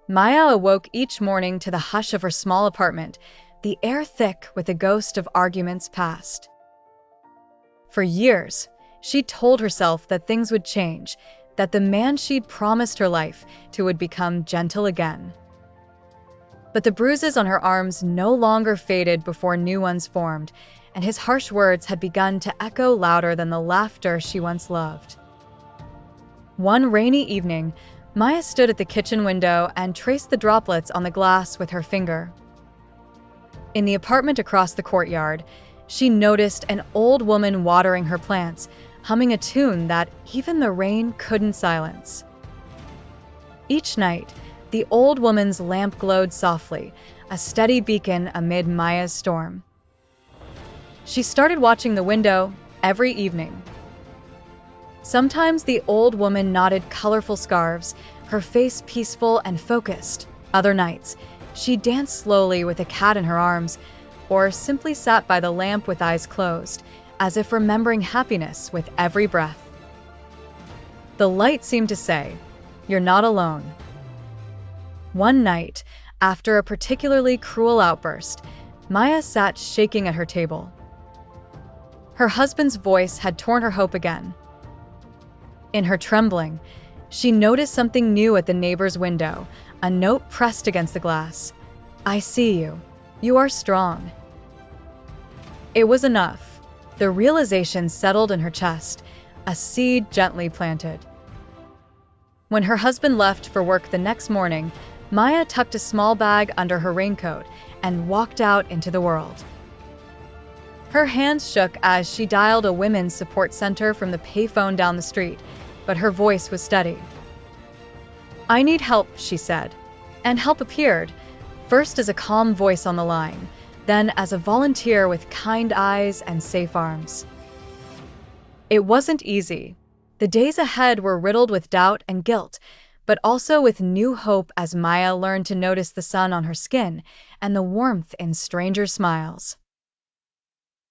Maya awoke each morning to the hush of her small apartment, the air thick with the ghost of arguments past. For years, she told herself that things would change, that the man she'd promised her life to would become gentle again. But the bruises on her arms no longer faded before new ones formed, and his harsh words had begun to echo louder than the laughter she once loved. One rainy evening, Maya stood at the kitchen window and traced the droplets on the glass with her finger. In the apartment across the courtyard, she noticed an old woman watering her plants, humming a tune that even the rain couldn't silence. Each night, the old woman's lamp glowed softly, a steady beacon amid Maya's storm. She started watching the window every evening. Sometimes the old woman knotted colorful scarves, her face peaceful and focused. Other nights, she danced slowly with a cat in her arms, or simply sat by the lamp with eyes closed, as if remembering happiness with every breath. The light seemed to say, "You're not alone." One night, after a particularly cruel outburst, Maya sat shaking at her table. Her husband's voice had torn her hope again. In her trembling, she noticed something new at the neighbor's window, a note pressed against the glass. "I see you. You are strong." It was enough. The realization settled in her chest, a seed gently planted. When her husband left for work the next morning, Maya tucked a small bag under her raincoat and walked out into the world. Her hands shook as she dialed a women's support center from the payphone down the street, but her voice was steady. "I need help," she said. And help appeared, first as a calm voice on the line, then as a volunteer with kind eyes and safe arms. It wasn't easy. The days ahead were riddled with doubt and guilt, but also with new hope as Maya learned to notice the sun on her skin and the warmth in strangers' smiles.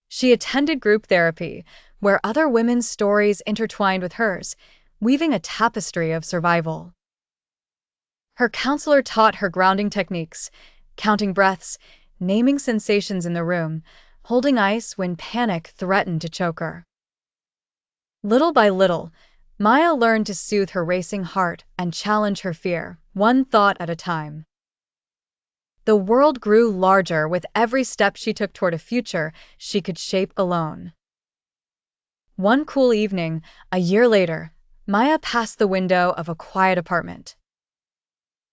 She attended group therapy, where other women's stories intertwined with hers, weaving a tapestry of survival. Her counselor taught her grounding techniques, counting breaths, naming sensations in the room, holding ice when panic threatened to choke her. Little by little, Maya learned to soothe her racing heart and challenge her fear, one thought at a time. The world grew larger with every step she took toward a future she could shape alone. One cool evening, a year later, Maya passed the window of a quiet apartment.